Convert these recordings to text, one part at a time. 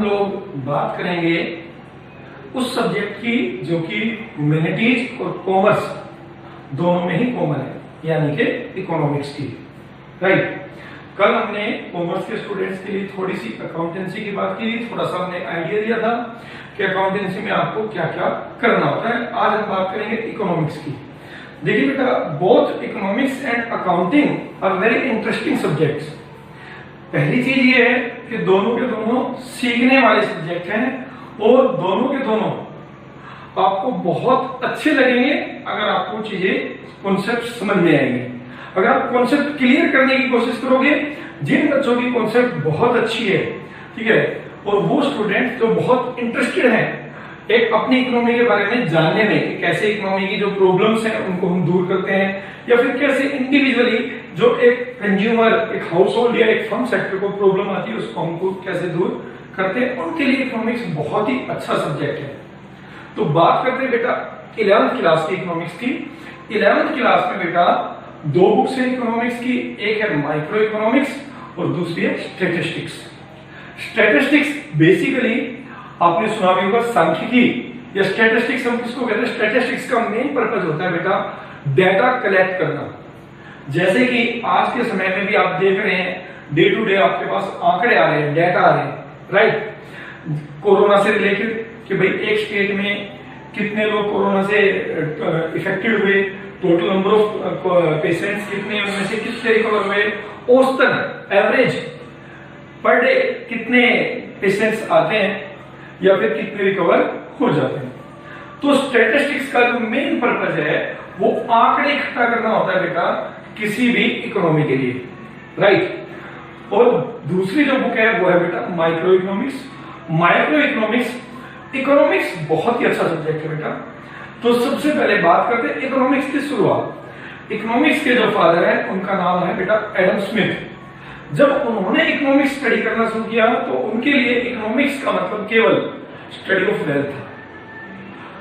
लोग बात करेंगे उस सब्जेक्ट की जो कि ह्यूमैनिटीज और कॉमर्स दोनों में ही कॉमन है, यानी कि इकोनॉमिक्स की। राइट, कल हमने कॉमर्स के स्टूडेंट्स के लिए थोड़ी सी अकाउंटेंसी की बात की, थोड़ा सा हमने आइडिया दिया था कि अकाउंटेंसी में आपको क्या क्या करना होता है। आज हम बात करेंगे इकोनॉमिक्स की। देखिए बेटा, both economics and accounting are very interesting subjects. पहली चीज ये है कि दोनों के दोनों सीखने वाले सब्जेक्ट हैं और दोनों के दोनों आपको बहुत अच्छे लगेंगे अगर आपको चीजें कॉन्सेप्ट समझ में आएंगे। अगर आप कॉन्सेप्ट क्लियर करने की कोशिश करोगे, जिन बच्चों की कॉन्सेप्ट बहुत अच्छी है, ठीक है, और वो स्टूडेंट जो बहुत इंटरेस्टेड हैं एक अपनी इकोनॉमी के बारे में जानने में कि कैसे इकोनॉमी की जो प्रॉब्लम्स हैं उनको हम दूर करते हैं, या फिर कैसे इंडिविजुअली जो एक कंज्यूमर, एक हाउस होल्ड या एक फर्म सेक्टर को प्रॉब्लम आती है उसको हमको कैसे दूर करते हैं, उनके लिए इकोनॉमिक्स बहुत ही अच्छा सब्जेक्ट है। तो बात करते हैं बेटा 11th क्लास की इकोनॉमिक्स की। 11th क्लास में बेटा दो बुक्स है इकोनॉमिक्स की, एक है माइक्रो इकोनॉमिक्स और दूसरी है स्टैटिस्टिक्स। स्टैटिस्टिक्स बेसिकली आपने सुना भी होगा सांख्यिकी या स्टैटिस्टिक्स हम किसको कहते हैं। स्टैटिस्टिक्स का मेन पर्पस होता है बेटा डेटा कलेक्ट करना। जैसे कि आज के समय में भी आप देख रहे हैं डे टू डे आपके पास आंकड़े आ रहे हैं, डेटा आ रहे हैं, राइट, कोरोना से रिलेटेड कि भाई एक स्टेट में कितने लोग कोरोना से इफेक्टेड हुए, टोटल नंबर ऑफ पेशेंट्स कितने, उनमें से कितने रिकवर हुए, औसतन एवरेज पर डे कितने पेशेंट्स आते हैं या फिर कितने रिकवर हो जाते हैं। तो स्टैटिस्टिक्स का जो मेन पर्पज है वो आंकड़े इकट्ठा करना होता है बेटा किसी भी इकोनॉमी के लिए, राइट। और दूसरी जो बुक है वो है बेटा micro economics. Micro economics economics बहुत ही अच्छा सब्जेक्ट है बेटा। तो सबसे पहले बात करते हैं इकोनॉमिक्स की शुरुआत। इकोनॉमिक्स के जो फादर है उनका नाम है बेटा एडम स्मिथ। जब उन्होंने इकोनॉमिक्स स्टडी करना शुरू किया तो उनके लिए इकोनॉमिक्स का मतलब केवल स्टडी ऑफ वेल्थ था।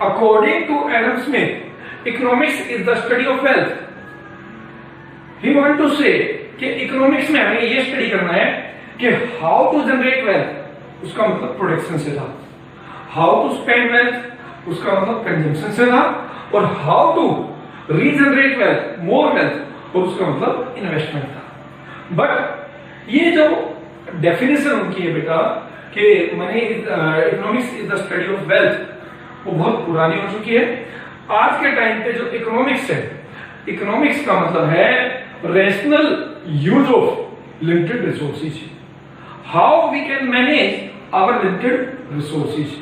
According to Adam Smith economics is the study of wealth. He want to say कि इकोनॉमिक्स में हमें यह स्टडी करना है कि हाउ टू जनरेट वेल्थ, उसका मतलब प्रोडक्शन से था। हाउ टू स्पेंड वेल्थ, उसका मतलब कंजम्पशन से था। और how to regenerate wealth, more wealth, और उसका मतलब इन्वेस्टमेंट था। बट ये जो डेफिनेशन उनकी है बेटा कि money economics is the study of wealth, वो बहुत पुरानी हो चुकी है। आज के टाइम पे जो इकोनॉमिक्स है, इकोनॉमिक्स का मतलब है rational use of limited resources. How we can manage our limited resources,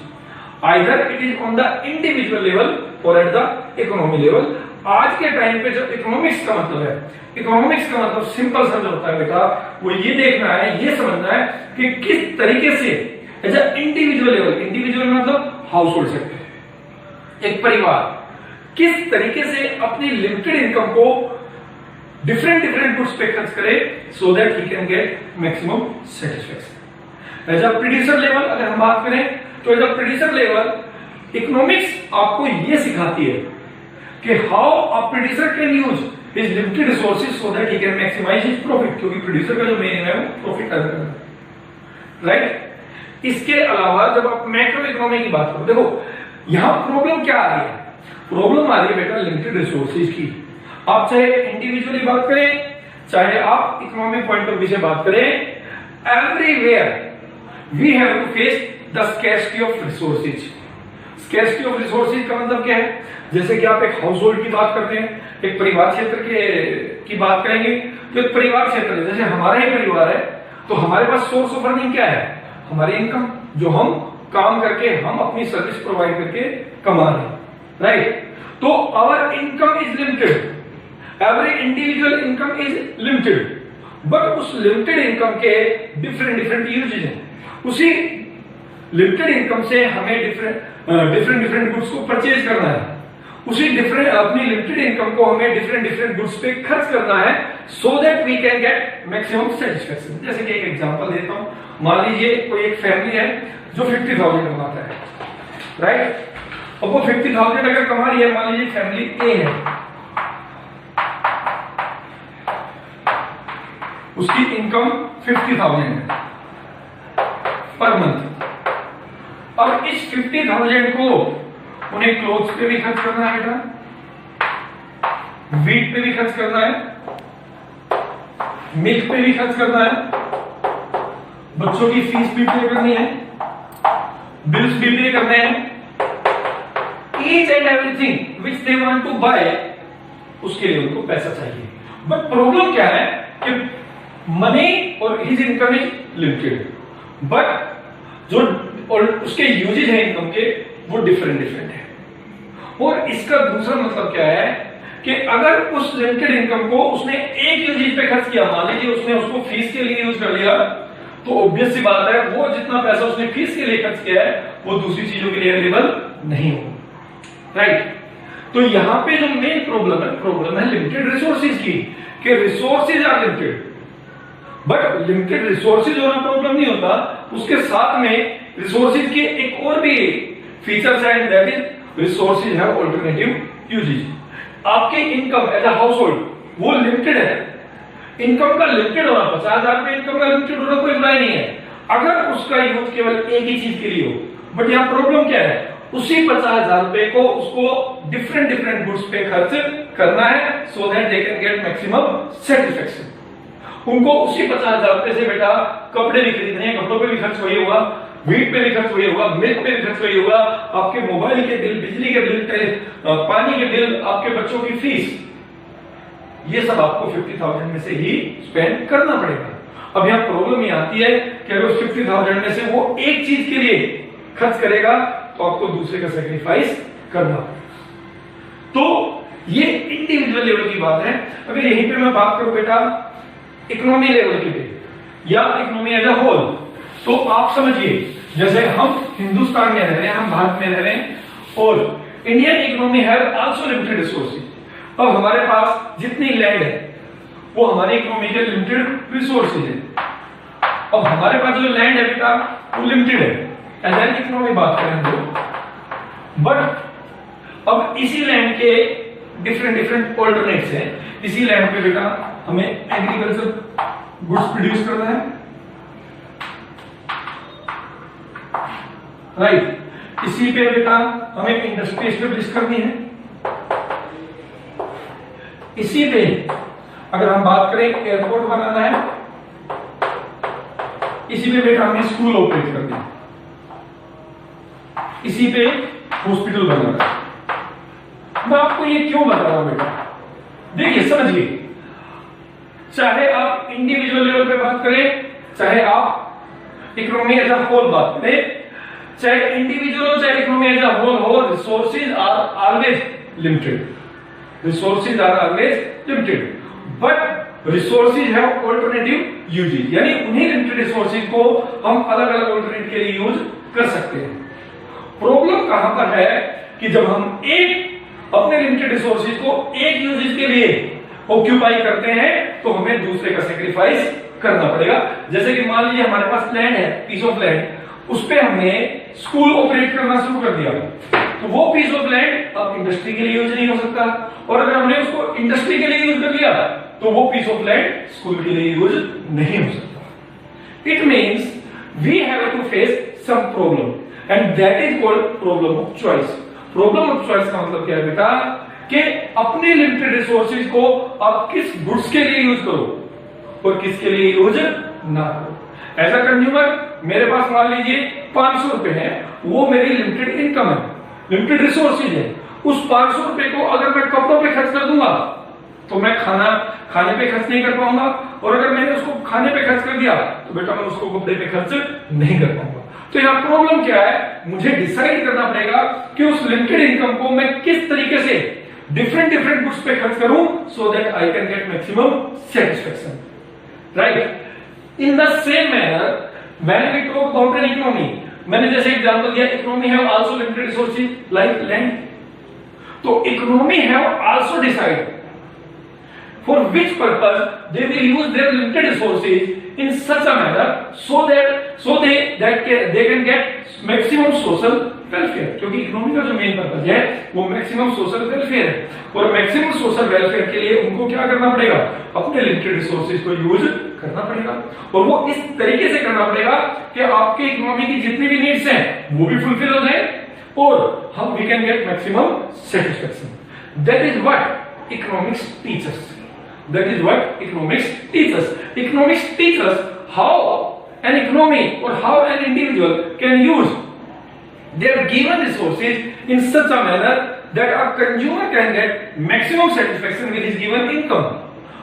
either it is on the individual level और एट द इकोनॉमी लेवल। आज के टाइम पे जो इकोनॉमिक्स का मतलब है, इकोनॉमिक्स का मतलब सिंपल समझ होता है बेटा, वो ये देखना है, ये समझना है कि किस तरीके से as a individual level, individual मतलब हाउस होल्ड सेक्टर, एक परिवार किस तरीके से अपनी लिमिटेड इनकम को डिफरेंट गुड्स पे खर्च करे so that he can get maximum satisfaction. As a producer level अगर हम बात करें तो as a producer level economics आपको यह सिखाती है कि how a producer can use his limited resources so that he can maximize his profit, क्योंकि प्रोड्यूसर का जो मेन है वो प्रॉफिट अर्न करना, राइट। इसके अलावा जब आप मैक्रो इकोनॉमी की बात करो, देखो यहां प्रॉब्लम क्या आ रही है, प्रॉब्लम आ रही है बेटा लिमिटेड रिसोर्सेज की। आप चाहे इंडिविजुअली बात करें, चाहे आप इकोनॉमिक पॉइंट ऑफ व्यू से बात करें, everywhere we have to face the scarcity of resources. Scarcity of resources का मतलब क्या है, जैसे कि आप एक हाउस होल्ड की बात करते हैं, एक परिवार क्षेत्र की बात करेंगे, तो एक परिवार क्षेत्र जैसे हमारा ही परिवार है तो हमारे पास सोर्स ऑफ अर्निंग क्या है, हमारी इनकम, जो हम काम करके हम अपनी सर्विस प्रोवाइड करके कमा रहे हैं, राइट। तो our income is limited, every individual income is limited, but उस लिमिटेड इनकम के डिफरेंट यूजेज हैं। उसी लिमिटेड इनकम से हमें डिफरेंट गुड्स को परचेज करना है, उसी अपनी लिमिटेड इनकम को हमें डिफरेंट गुड्स पे खर्च करना है so that we can get maximum satisfaction. जैसे कि एक एग्जांपल देता हूं, मान लीजिए कोई एक फैमिली है जो 50,000 कमाता है, राइट। अब वो 50,000 अगर कमा रही है, मान लीजिए फैमिली ए है, उसकी इनकम 50,000 है पर मंथ, अब इस 50,000 को उन्हें क्लोथ्स पे भी खर्च करना है बेटा, वीट पे भी खर्च करना है, मिल्क पे भी खर्च करना है, बच्चों की फीस भी पे करनी है, बिल्स भी पे करने हैं, each and everything which they want to buy, उसके लिए उनको पैसा चाहिए। बट प्रॉब्लम क्या है कि मनी और his income is limited, but जो और उसके यूजेज है इनकम के वो डिफरेंट है। और इसका दूसरा मतलब क्या है कि अगर उस लिमिटेड इनकम को उसने एक यूजेज पे खर्च किया, मान लीजिए उसने उसको फीस के लिए यूज कर लिया, तो ऑब्वियस सी बात है वो जितना पैसा उसने फीस के लिए खर्च किया है वो दूसरी चीजों के लिए अवेलेबल नहीं होगा, राइट। तो यहां पे जो मेन प्रॉब्लम है लिमिटेड रिसोर्सेज की, कि resources are limited, but limited resources होना प्रॉब्लम नहीं होता, उसके साथ में रिसोर्सेज के एक और भी फीचर्स है, that is resources have alternative uses. आपके income as a household वो लिमिटेड है, इनकम का लिमिटेड होना, 50,000 रुपए इनकम का लिमिटेड होना कोई बुराई नहीं है अगर उसका यूज केवल एक ही चीज के लिए हो। बट यहां प्रॉब्लम क्या है, उसी 50,000 रुपए को उसको डिफरेंट गुड्स पे खर्च करना है, so that they can get maximum satisfaction. उनको उसी 50,000 रुपए से बेटा कपड़े भी खरीदने हैं, कपड़ों पे भी खर्च वही होगा, वीट पे भी खर्च वही होगा, मिल्क पे भी खर्च वही होगा, आपके मोबाइल के बिल, बिजली के बिल, पानी के बिल, आपके बच्चों की फीस, ये सब आपको 50,000 में से ही स्पेंड करना पड़ेगा। अब यहाँ प्रॉब्लम ये आती है कि अगर उस 50,000 में से वो एक चीज के लिए खर्च करेगा तो आपको दूसरे का सेक्रीफाइस करना पड़ेगा। तो ये इंडिविजुअल लेवल की बात है। अगर यहीं पे मैं बात करूं बेटा इकोनॉमी लेवल की या इकोनॉमी एज अ होल, तो आप समझिए जैसे हम हिंदुस्तान में रह रहे हैं, हम भारत में रह रहे हैं, और Indian economy have also limited resources. अब हमारे पास जितनी लैंड है वो हमारी इकोनॉमी के लिमिटेड रिसोर्सेज है। अब हमारे पास जो लैंड है बेटा वो लिमिटेड है, एज एन इकोनॉमी बात करें तो। बट अब इसी लैंड के डिफरेंट ऑल्टरनेट्स हैं। इसी लैंड पे बेटा हमें एग्रीकल्चर गुड्स प्रोड्यूस करना है, राइट। इसी पे बेटा हमें इंडस्ट्री एस्टेब्लिश करनी है। इसी पे अगर हम बात करें एयरपोर्ट बनाना है, इसी पे बेटा हमें स्कूल ऑपरेट करना है, इसी पे हॉस्पिटल बनाना है। मैं आपको ये क्यों बता रहा हूं बेटा, देखिए समझिए, चाहे आप इंडिविजुअल लेवल पे बात करें, चाहे आप इकोनॉमी एज अ होल बात करें, चाहे इंडिविजुअल हो चाहे इकोनॉमी एज अ होल हो, resources are always limited, resources are always limited, but resources have alternative uses, यानी उन्हीं लिमिटेड रिसोर्सेज को हम अलग अलग अल्टरनेट के लिए यूज कर सकते हैं। प्रॉब्लम कहां पर है कि जब हम एक अपने लिमिटेड रिसोर्सेज को एक यूजेज के लिए ऑक्यूपाई करते हैं तो हमें दूसरे का सेक्रीफाइस करना पड़ेगा। जैसे कि मान लीजिए हमारे पास लैंड है, पीस ऑफ लैंड, उस पे हमने स्कूल ऑपरेट करना शुरू कर दिया, तो वो पीस ऑफ लैंड अब इंडस्ट्री के लिए यूज नहीं हो सकता, और अगर हमने उसको इंडस्ट्री के लिए यूज कर लिया तो वो पीस ऑफ लैंड स्कूल के लिए यूज नहीं हो सकता। It means we have to face some problem and that is called problem of choice. Problem of choice का मतलब क्या है बेटा कि अपने लिमिटेड रिसोर्सेज को आप किस गुड्स के लिए यूज करो और किसके लिए यूज ना करो। एज अ कंज्यूमर मेरे पास मान लीजिए 500 रुपए है, वो मेरी लिमिटेड इनकम है, लिमिटेड रिसोर्सेज है। उस 500 रुपए को अगर मैं कपड़ों पे खर्च कर दूंगा तो मैं खाने पे खर्च नहीं कर पाऊंगा, और अगर मैंने उसको खाने पे खर्च कर दिया तो बेटा मैं उसको कपड़े पे खर्च नहीं कर पाऊंगा। तो यहाँ प्रॉब्लम क्या है, मुझे डिसाइड करना पड़ेगा कि उस लिमिटेड इनकम को मैं किस तरीके से डिफरेंट गुड्स पे खर्च करूं so that I can get maximum satisfaction, right. In the same manner when we talk about an economy, मैंने जैसे एग्जांपल दिया economy have also limited resources like land, तो economy have also decide for which purpose they will use their limited resources in such a manner so that they can get maximum social welfare, क्योंकि economy का जो main purpose है वो maximum social welfare है, और maximum social welfare के लिए उनको क्या करना पड़ेगा, अपने लिमिटेड रिसोर्सेज को यूज करना पड़ेगा, और वो इस तरीके से करना पड़ेगा कि आपके इकोनॉमी की जितनी भी नीड्स हैं वो भी फुलफिल हो जाए और हम we can get maximum satisfaction. That is what economics teachers, that is what economics teachers. Economics teachers how an economy or how an individual can use their given resources in such a manner that a consumer can get maximum satisfaction with his given income,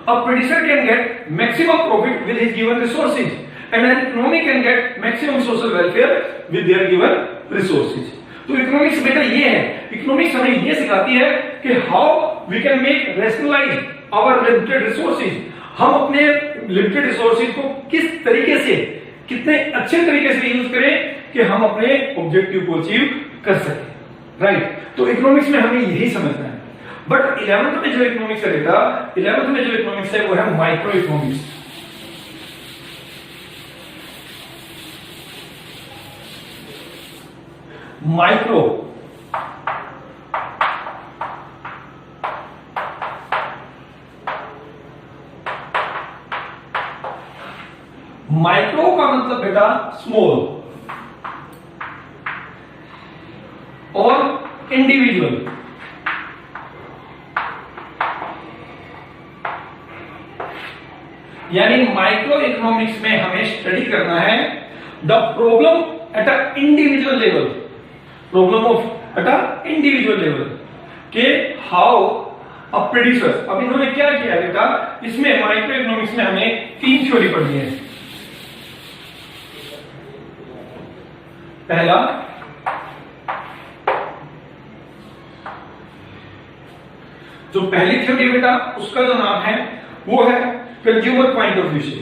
a producer can get maximum profit with his given resources, and an economy can get maximum social welfare with their given resources. तो economics बेटा ये है, economics हमें ये सिखाती है कि how we can make rationalise our limited resources. हम अपने लिमिटेड रिसोर्सेज को किस तरीके से, कितने अच्छे तरीके से यूज करें कि हम अपने ऑब्जेक्टिव को अचीव कर सकें, राइट। तो इकोनॉमिक्स में हमें यही समझना है। बट 11th में जो इकोनॉमिक्स है बेटा, 11th में जो इकोनॉमिक्स है वो है माइक्रो इकोनॉमिक्स। माइक्रो माइक्रो का मतलब बेटा स्मॉल और इंडिविजुअल। यानी माइक्रो इकोनॉमिक्स में हमें स्टडी करना है the problem at a individual level, problem of at a individual level के हाउ अ प्रोड्यूसर। अब इन्होंने क्या किया बेटा, इसमें माइक्रो इकोनॉमिक्स में हमें 3 थ्योरी पढ़नी है। पहला जो पहली थ्योरी बेटा उसका जो नाम है वो है कंज्यूमर पॉइंट ऑफ व्यू से,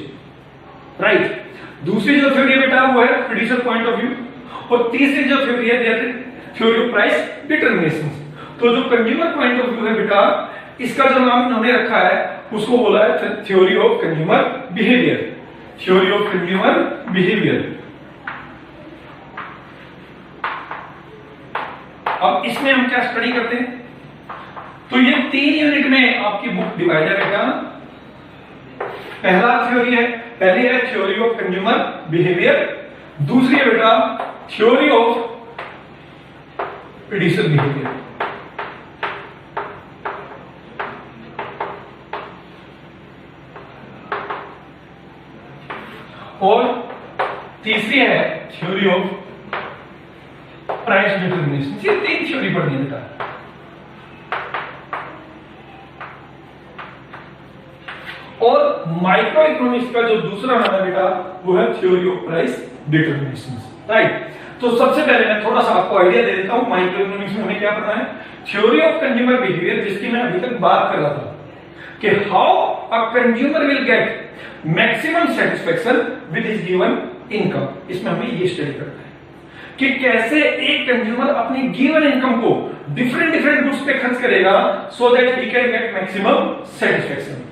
राइट। दूसरी जो थ्योरी है बेटा वो है प्रोड्यूसर पॉइंट ऑफ व्यू, और तीसरी जो थ्योरी है थ्योरी ऑफ प्राइस डिटरमिनेशन। तो जो कंज्यूमर पॉइंट ऑफ व्यू है बेटा, इसका जो नाम इन्होंने रखा है उसको बोला है theory of consumer behaviour, theory of consumer behaviour. अब इसमें हम क्या स्टडी करते हैं, तो ये 3 यूनिट में आपकी बुक डिवाइड है बेटा। पहला थ्योरी है, पहली है थ्योरी ऑफ कंज्यूमर बिहेवियर, दूसरी है बेटा थ्योरी ऑफ प्रोड्यूसर बिहेवियर, और तीसरी है थ्योरी ऑफ प्राइस डिटरमिनेशन। ये 3 थ्योरी पढ़नी है बेटा। और माइक्रो इकोनॉमिक्स का जो दूसरा नाम है बेटा वो है theory of price determination, right. तो सबसे पहले मैं थोड़ा सा आपको आइडिया दे देता हूं माइक्रो इकोनॉमिक्स में हमें क्या पढ़ना है। थ्योरी ऑफ कंज्यूमर बिहेवियर, जिसकी मैं अभी तक बात कर रहा था कि how a consumer will get maximum satisfaction with his given income, इसमें हमें ये स्टडी करना है कि कैसे एक कंज्यूमर अपनी गिवन इनकम को डिफरेंट डिफरेंट गुड्स पे खर्च करेगा so that he can get maximum satisfaction.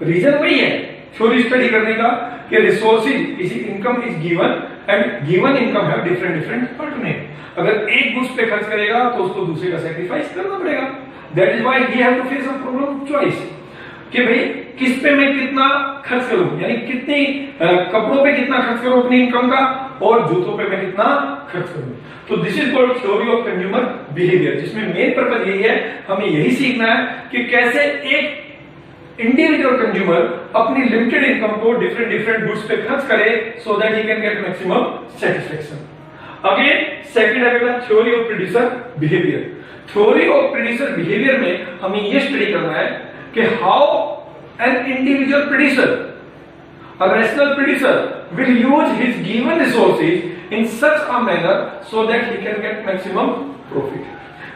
Reason वही है थ्योरी स्टडी करने का कि resources is income is given and given income है डिफरेंट डिफरेंट अल्टरनेट। अगर एक गुड्स पे खर्च करेगा तो उसको दूसरे का सैक्रिफाइस करना पड़ेगा। That is why we have to face a problem of choice कि भाई किस पे मैं कितना खर्च करूं, यानी कितनी कपड़ों पे कितना खर्च करूं अपनी इनकम का, और जूतों पे मैं कितना खर्च करूं। तो this is called theory of consumer behaviour, जिसमें मेन पर्पस यही है, हमें यही सीखना है कि कैसे एक इंडिविजुअल कंज्यूमर अपनी लिमिटेड इनकम को डिफरेंट डिफरेंट गुड्स पे खर्च करे so that he can get maximum satisfaction. Again second है theory of producer behaviour. Theory of producer behaviour में हमें यह स्टडी करना है कि how an individual producer, a rational producer will use his given resources in such a manner so that he can get maximum profit,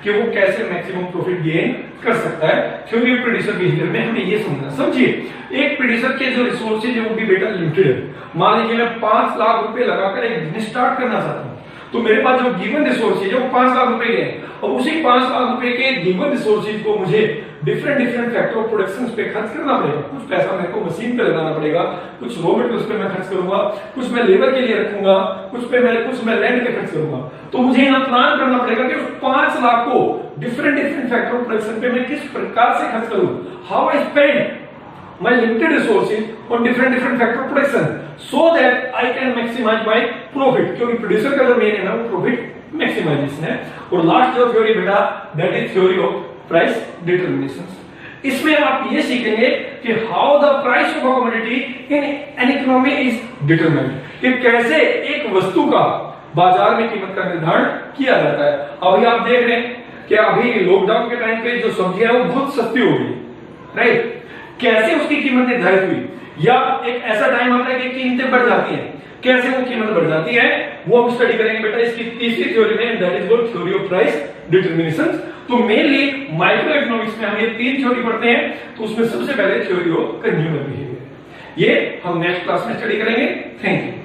कि वो कैसे maximum profit gain कर सकता है। थ्योरी ऑफ प्रोड्यूसर बिहेवियर में हमें ये समझना। समझिए एक प्रोड्यूसर के जो रिसोर्सेज है वो भी बेटा लिमिटेड है। मान लीजिए मैं 5 लाख रुपए लगाकर एक बिजनेस स्टार्ट करना चाहता हूँ, तो मेरे पास जो गिवन रिसोर्सेज है वो 5 लाख रुपए के हैं, और उसी 5 लाख रुपए के गिवन रिसोर्सेज को मुझे different different factor of production पे खर्च करना पड़ेगा। कुछ पैसा मेरे को मशीन पे लगाना पड़ेगा, कुछ रॉ मटेरियल्स पे मैं खर्च करूंगा, कुछ मैं लेबर के लिए रखूंगा, कुछ मैं लैंड पे खर्च करूंगा। तो मुझे यहाँ प्लान करना पड़ेगा कि उस 5 लाख को different different factor of production पे मैं किस प्रकार से खर्च करूं, how I spend my limited resources on different factor of production so that I can maximize my profit, क्योंकि प्रोड्यूसर का जो मेन है ना वो प्रॉफिट मैक्सिमाइजेशन है। और लास्ट जो थ्योरी बेटा that is theory of price determination. इसमें आप ये सीखेंगे कि how the price of a commodity in an economy is determined, कि कैसे एक वस्तु का बाजार में कीमत का निर्धारण किया जाता है। अभी आप देख रहे हैं कि अभी लॉकडाउन के टाइम पे जो सब्जियां हैं वो बहुत सस्ती हो गई, राइट? कैसे उसकी कीमत निर्धारित हुई, या एक ऐसा टाइम आता है कि कीमतें बढ़ जाती हैं, कैसे वो कीमत बढ़ जाती है वो हम स्टडी करेंगे बेटा इसकी तीसरी थ्योरी में, that is called theory of price determination. तो मेनली माइक्रो इकोनॉमिक्स में हम ये तीन थ्योरी पढ़ते हैं, तो उसमें सबसे पहले थ्योरी ऑफ कंज्यूमर बिहेवियर, ये हम नेक्स्ट क्लास में स्टडी करेंगे। Thank you.